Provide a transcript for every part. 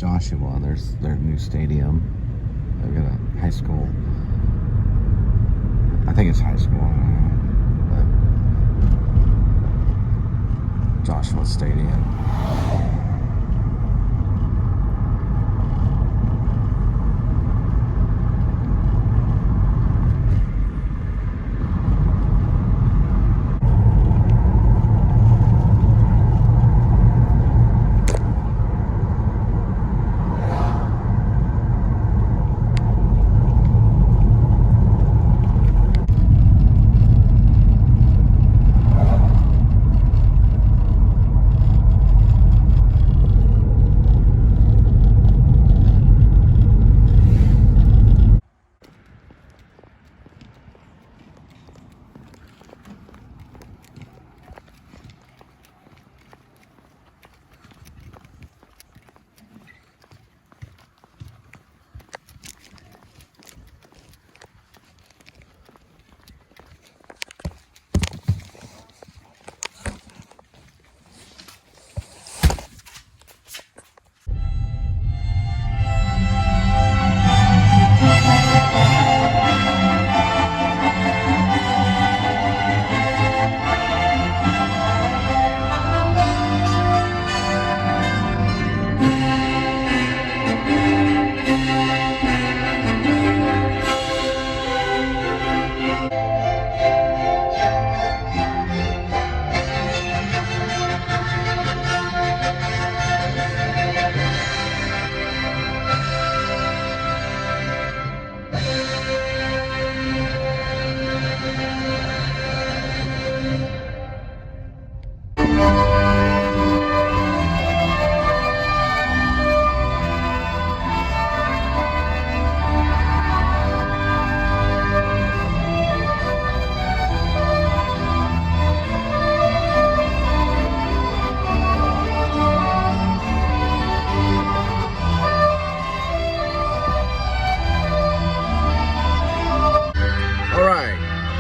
Joshua. There's their new stadium. They've got a high school. I think it's high school. I don't know. But Joshua Stadium.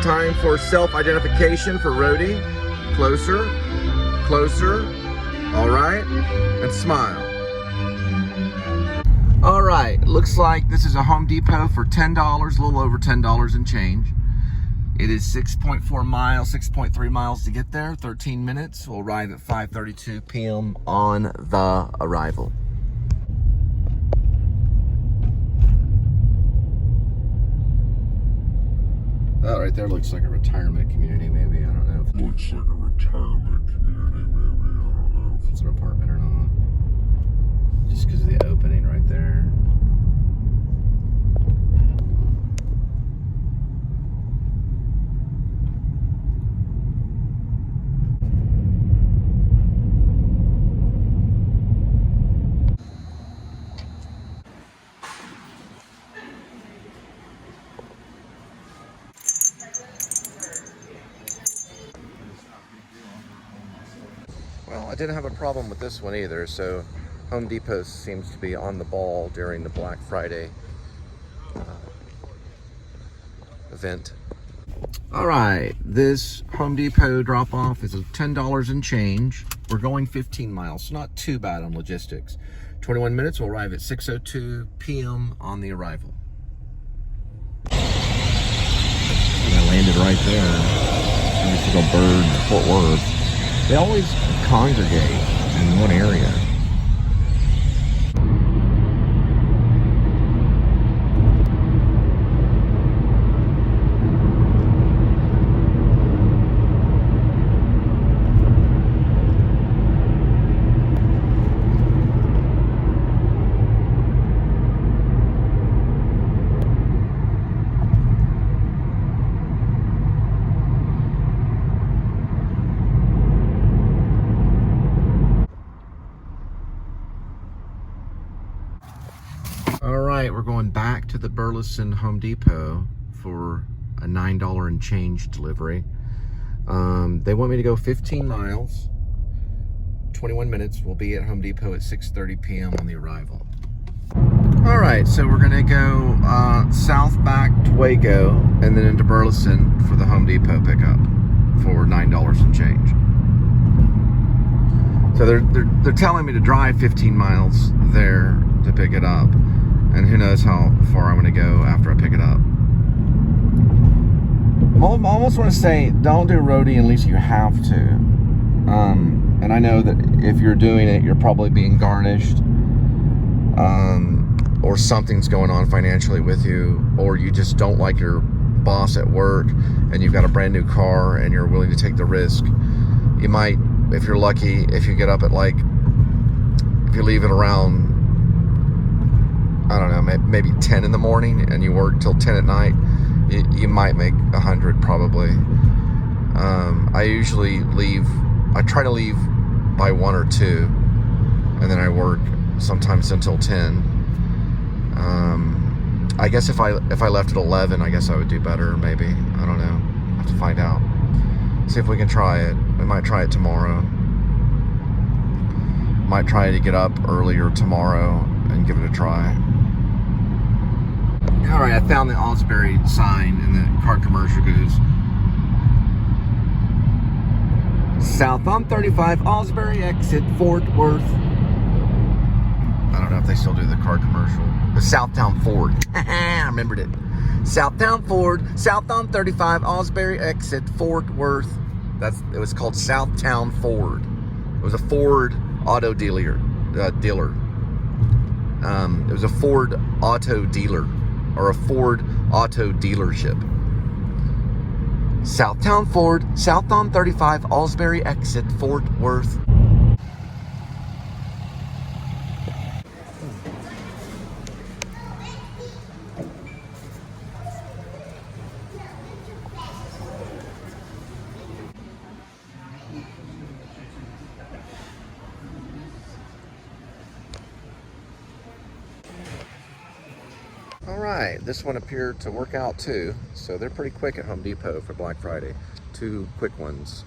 Time for self-identification for Roadie. Closer, closer. All right, and smile. All right, looks like this is a Home Depot for $10, a little over $10 and change. It is 6.4 miles, 6.3 miles to get there, 13 minutes. We'll arrive at 5:32 p.m. on the arrival. That right there looks like a retirement community, maybe. I don't know. Looks like a retirement community, maybe. I don't know if it's an apartment or not. Just because of the opening right there. Well, I didn't have a problem with this one either, so Home Depot seems to be on the ball during the Black Friday event. All right, this Home Depot drop-off is $10 and change. We're going 15 miles, so not too bad on logistics. 21 minutes, we'll arrive at 6:02 p.m. on the arrival. And I landed right there. Every single bird in Fort Worth. They always congregate in one area. We're going back to the Burleson Home Depot for a $9 and change delivery. They want me to go 15 miles, 21 minutes. We'll be at Home Depot at 6:30 p.m. on the arrival. All right, so we're gonna go south back to Waco and then into Burleson for the Home Depot pickup for $9 and change. So they're telling me to drive 15 miles there to pick it up, and who knows how far I'm going to go after I pick it up. I almost want to say, don't do roadie unless you have to. And I know that if you're doing it, you're probably being garnished, or something's going on financially with you, or you just don't like your boss at work, and you've got a brand new car, and you're willing to take the risk. You might, if you're lucky, if you get up at like, if you leave it around, I don't know, maybe 10 in the morning, and you work till 10 at night, you might make 100 probably. I usually leave, I try to leave by 1 or 2, and then I work sometimes until 10. I guess if I left at 11, I guess I would do better, maybe. I don't know. I'll have to find out. See if we can try it. We might try it tomorrow. Might try to get up earlier tomorrow and give it a try. Alright, I found the Osbury sign, and the car commercial goes, south on 35, Osbury exit, Fort Worth. I don't know if they still do the car commercial. The Southtown Ford. I remembered it. Southtown Ford, south on 35, Osbury exit, Fort Worth. It was called Southtown Ford. It was a Ford auto dealer. It was a Ford auto dealer, or a Ford auto dealership. Southtown Ford, south on 35, Osbury exit, Fort Worth. Alright, this one appeared to work out too. So they're pretty quick at Home Depot for Black Friday. 2 quick ones.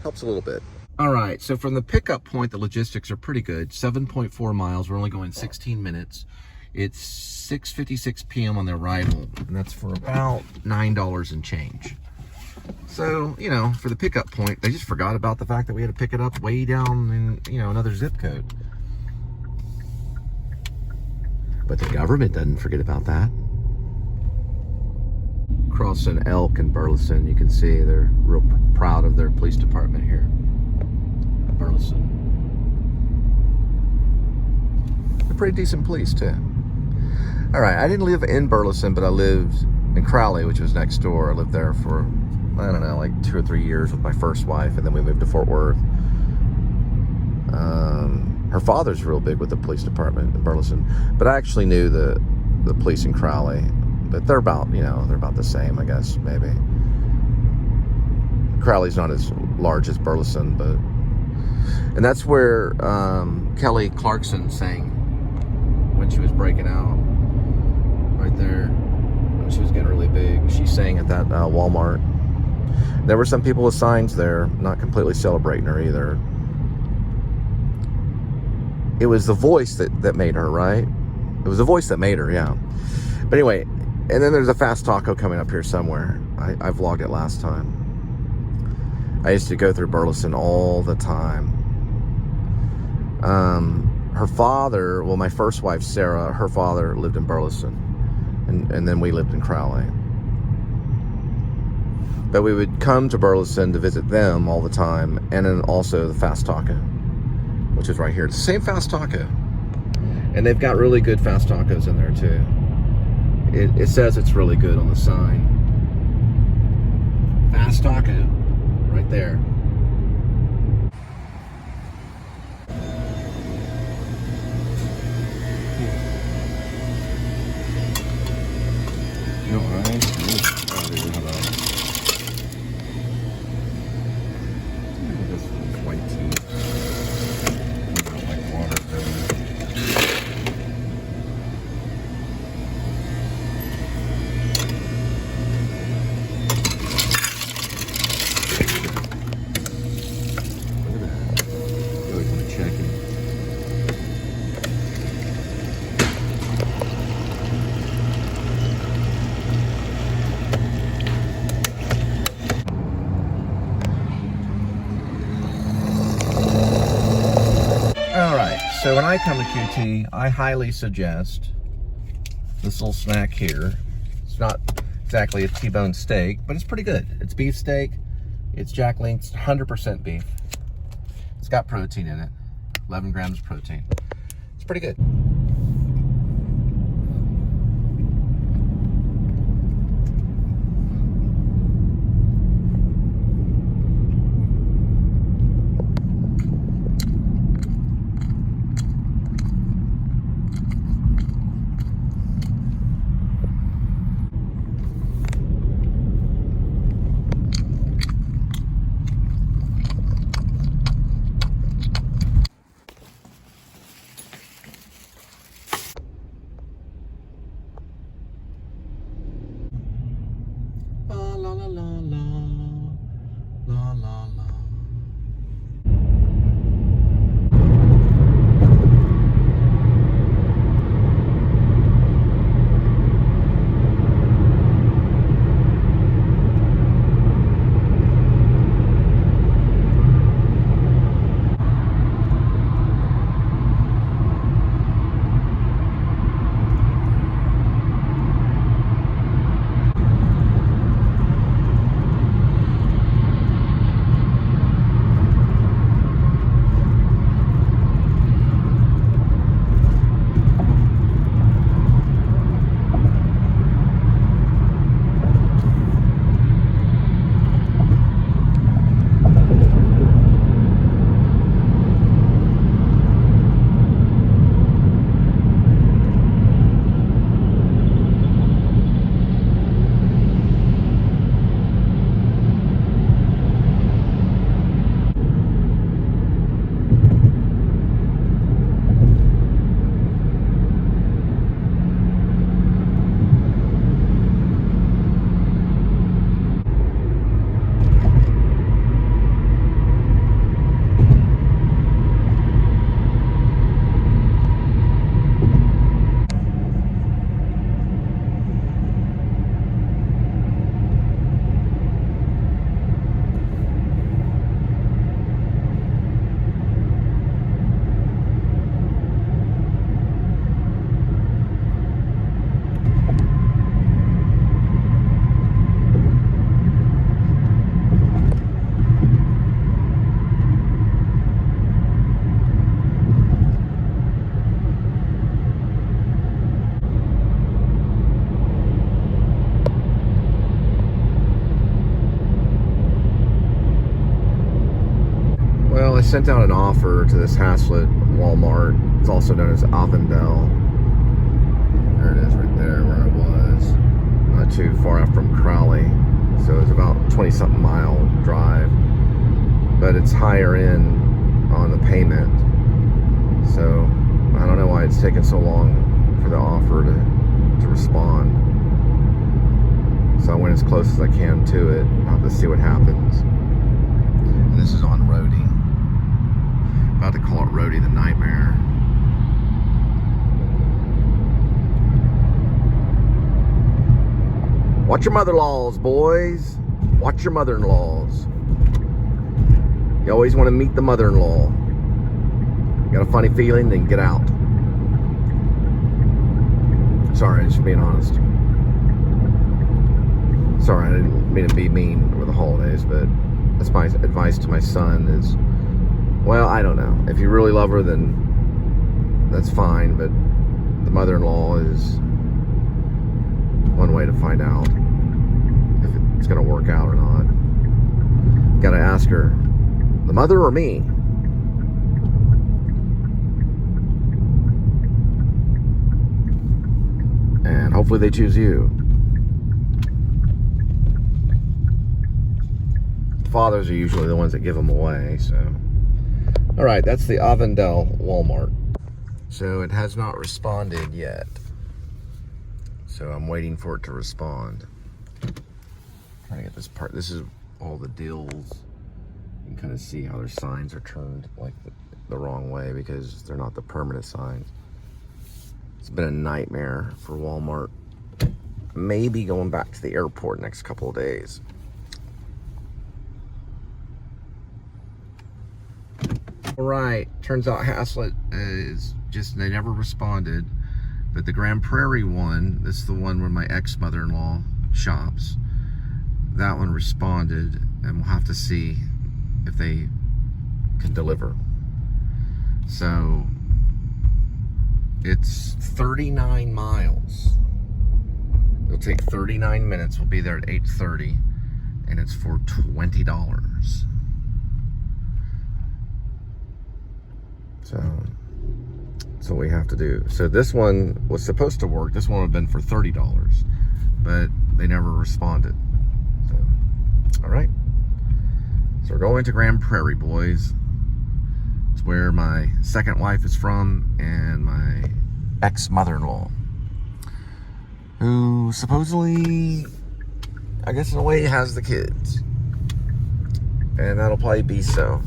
Helps a little bit. Alright, so from the pickup point, the logistics are pretty good. 7.4 miles. We're only going 16 minutes. It's 6:56 p.m. on the arrival. And that's for about $9 and change. So, you know, for the pickup point, they just forgot about the fact that we had to pick it up way down in, you know, another zip code. But the government doesn't forget about that. Crossing Elk and Burleson, you can see they're real proud of their police department here. Burleson. They're pretty decent police too. All right, I didn't live in Burleson, but I lived in Crowley, which was next door. I lived there for, I don't know, like 2 or 3 years with my first wife, and then we moved to Fort Worth. Her father's real big with the police department in Burleson, but I actually knew the police in Crowley. But they're about, you know, they're about the same, I guess, maybe. Crowley's not as large as Burleson, but, and that's where Kelly Clarkson sang when she was breaking out, right there. When she was getting really big, she sang at that Walmart. There were some people with signs there, not completely celebrating her either. It was the voice that made her, right? It was the voice that made her, yeah. But anyway, and then there's a Fast Taco coming up here somewhere. I vlogged it last time. I used to go through Burleson all the time. Her father, well, my first wife, Sarah, her father lived in Burleson. And then we lived in Crowley. But we would come to Burleson to visit them all the time. And then also the Fast Taco, which is right here. It's the same Fast Taco. And they've got really good Fast Tacos in there too. It says it's really good on the sign. Fast Taco, right there. You know what? So when I come to QT, I highly suggest this little snack here. It's not exactly a T-bone steak, but it's pretty good. It's beef steak. It's Jack Link's 100% beef. It's got protein in it, 11 grams of protein. It's pretty good. La la la la la la la. Well, I sent out an offer to this Haslet Walmart. It's also known as A.D.W.C. There it is right there where I was. Not too far out from Crowley. So it's about 20-something mile drive. But it's higher in on the payment. So I don't know why it's taken so long for the offer to respond. So I went as close as I can to it. I'll have to see what happens. And this is on Roadie. About to call it Roadie the Nightmare. Watch your mother-in-laws, boys. Watch your mother-in-laws. You always want to meet the mother-in-law. Got a funny feeling, then get out. Sorry, just being honest. Sorry, I didn't mean to be mean over the holidays, but that's my advice to my son is, well, I don't know. If you really love her, then that's fine, but the mother-in-law is one way to find out if it's going to work out or not. Got to ask her, the mother or me? And hopefully they choose you. Fathers are usually the ones that give them away, so. All right, that's the A.D.W.C. Walmart. So it has not responded yet. So I'm waiting for it to respond. Trying to get this part. This is all the deals. You can kind of see how their signs are turned like the wrong way because they're not the permanent signs. It's been a nightmare for Walmart. Maybe going back to the airport next couple of days. Right, turns out Haslet is just, they never responded. But the Grand Prairie one, this is the one where my ex-mother-in-law shops, that one responded, and we'll have to see if they can deliver. So it's 39 miles. It'll take 39 minutes. We'll be there at 8:30, and it's for $20. So that's what we have to do. So this one was supposed to work. This one would have been for $30, but they never responded. So, all right. So we're going to Grand Prairie, boys. It's where my second wife is from and my ex-mother-in-law, who supposedly, I guess in a way, has the kids. And that'll probably be so.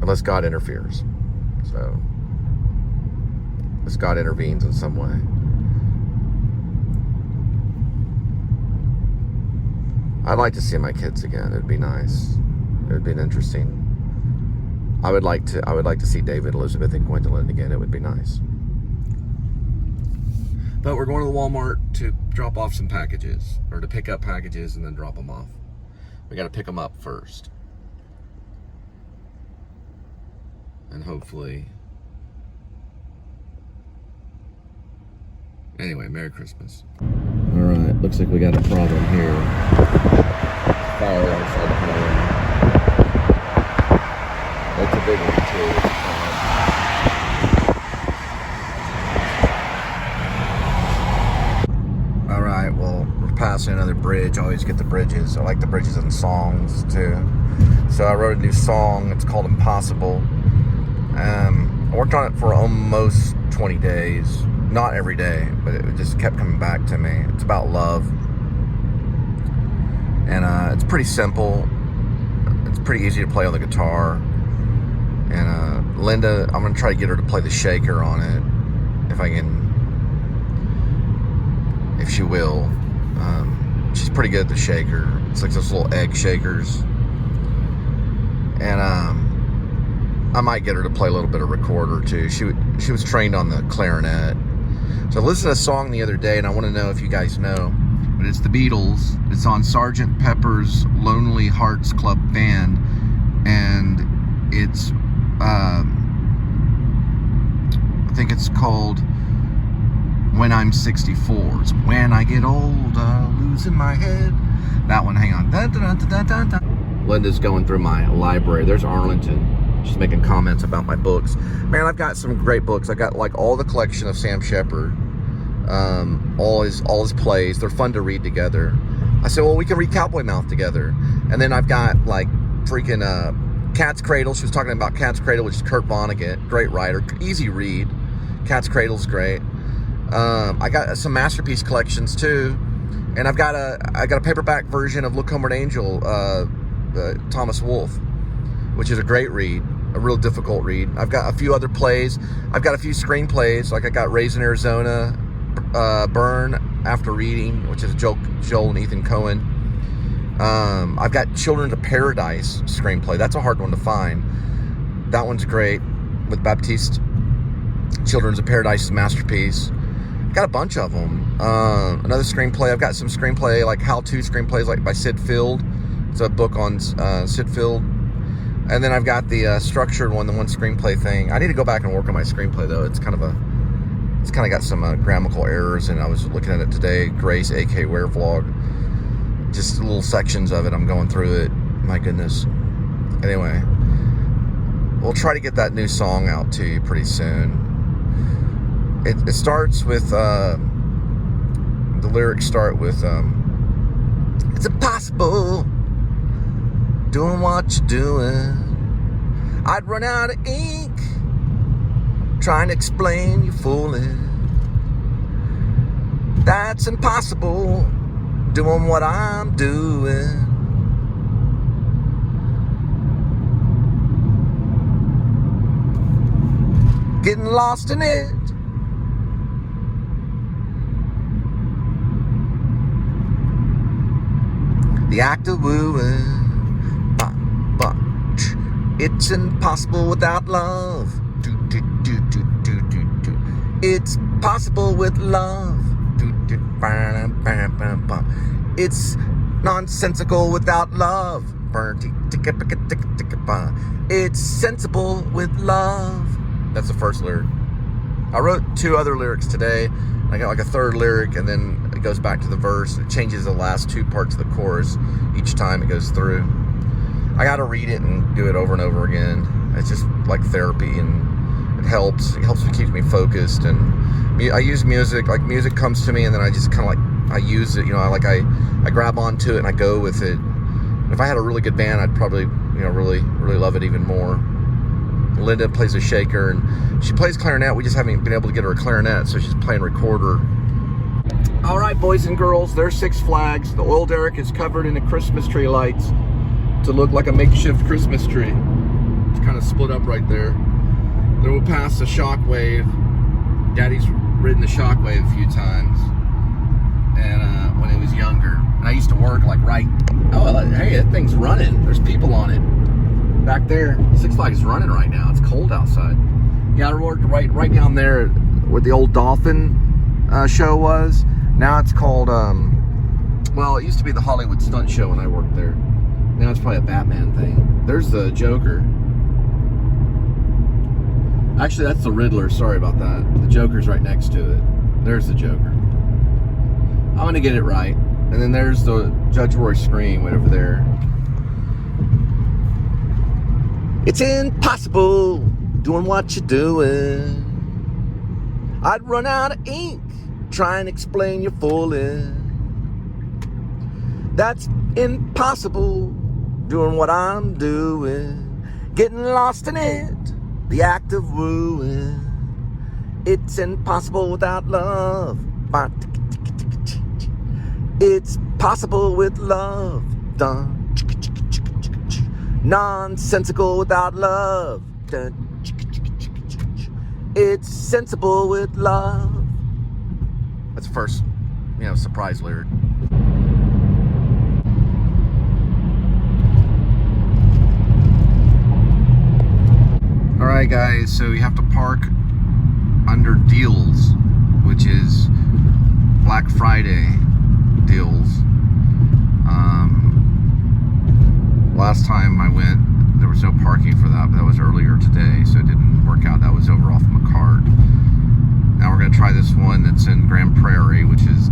Unless God interferes. So, unless God intervenes in some way. I'd like to see my kids again. It'd be nice. It would be interesting. I would like to see David, Elizabeth, and Gwendolyn again. It would be nice. But we're going to the Walmart to drop off some packages, or to pick up packages and then drop them off. We got to pick them up first. And hopefully... Anyway, Merry Christmas. Alright, looks like we got a problem here. Fire outside the home. That's a big one too. Alright, well, we're passing another bridge. I always get the bridges. I like the bridges and songs too. So I wrote a new song. It's called Impossible. I worked on it for almost 20 days. Not every day, but it just kept coming back to me. It's about love. And it's pretty simple. It's pretty easy to play on the guitar. And Linda, I'm going to try to get her to play the shaker on it. If I can. If she will. She's pretty good at the shaker. It's like those little egg shakers. And I might get her to play a little bit of recorder too. She was trained on the clarinet. So I listened to a song the other day, and I want to know if you guys know, but it's the Beatles. It's on Sgt. Pepper's Lonely Hearts Club Band, and it's I think it's called When I'm 64. It's When I Get Old, Losing My Head. That one, hang on. Dun, dun, dun, dun, dun, dun. Linda's going through my library. There's Arlington. She's making comments about my books. Man, I've got some great books. I got like all the collection of Sam Shepard, all his plays. They're fun to read together. I said, well, we can read Cowboy Mouth together. And then I've got like freaking Cat's Cradle. She was talking about Cat's Cradle, which is Kurt Vonnegut, great writer, easy read. Cat's Cradle's great. I got some masterpiece collections too, and I got a paperback version of Look Homeward Angel, Thomas Wolfe, which is a great read, a real difficult read. I've got a few other plays. I've got a few screenplays, like I got Raised in Arizona, Burn After Reading, which is Joel and Ethan Coen. I've got Children of Paradise screenplay. That's a hard one to find. That one's great, with Baptiste. Children's of Paradise is a masterpiece. Got a bunch of them. Another screenplay. I've got some screenplay, like how-to screenplays, like by Sid Field. It's a book on Sid Field. And then I've got the structured one, the one screenplay thing. I need to go back and work on my screenplay though. It's kind of got some grammatical errors, and I was looking at it today. Grace, AK Ware Vlog. Just little sections of it. I'm going through it. My goodness. Anyway, we'll try to get that new song out to you pretty soon. It starts with the lyrics start with it's impossible doing what you're doing. I'd run out of ink trying to explain you fooling. That's impossible doing what I'm doing. Getting lost in it. The act of wooing. It's impossible without love. Do, do, do, do, do, do, do. It's possible with love. Do, do, ba, ba, ba, ba. It's nonsensical without love. It's sensible with love. That's the first lyric. I wrote 2 other lyrics today. I got like a third lyric, and then it goes back to the verse. It changes the last 2 parts of the chorus each time it goes through. I got to read it and do it over and over again. It's just like therapy, and it helps. It helps me, keeps me focused. And I use music. Like, music comes to me, and then I just kind of like, I use it. You know, I grab onto it and I go with it. If I had a really good band, I'd probably, really love it even more. Linda plays a shaker, and she plays clarinet. We just haven't been able to get her a clarinet, so she's playing recorder. All right, boys and girls, there's Six Flags. The oil derrick is covered in the Christmas tree lights to look like a makeshift Christmas tree. It's kind of split up right there. Then we'll pass the Shockwave. Daddy's ridden the Shockwave a few times, and when he was younger. And I used to work like hey, that thing's running. There's people on it. Back there, Six Flags is running right now. It's cold outside. Yeah, I worked right down there where the old Dolphin show was. Now it's called, well, it used to be the Hollywood Stunt Show when I worked there. Now it's probably a Batman thing. There's the Joker. Actually, that's the Riddler. Sorry about that. The Joker's right next to it. There's the Joker. I'm going to get it right. And then there's the Judge Roy Scream way over there. It's impossible doing what you're doing. I'd run out of ink trying to explain you fully. That's impossible doing what I'm doing. Getting lost in it, the act of ruin. It's impossible without love. It's possible with love. Dun. Nonsensical without love. It's sensible with love. That's the first, surprise lyric. All right, guys. So you have to park under deals, which is Black Friday deals. Last time I went, there was no parking for that, but that was earlier today, so it didn't work out. That was over off McCart. Now we're going to try this one that's in Grand Prairie, which is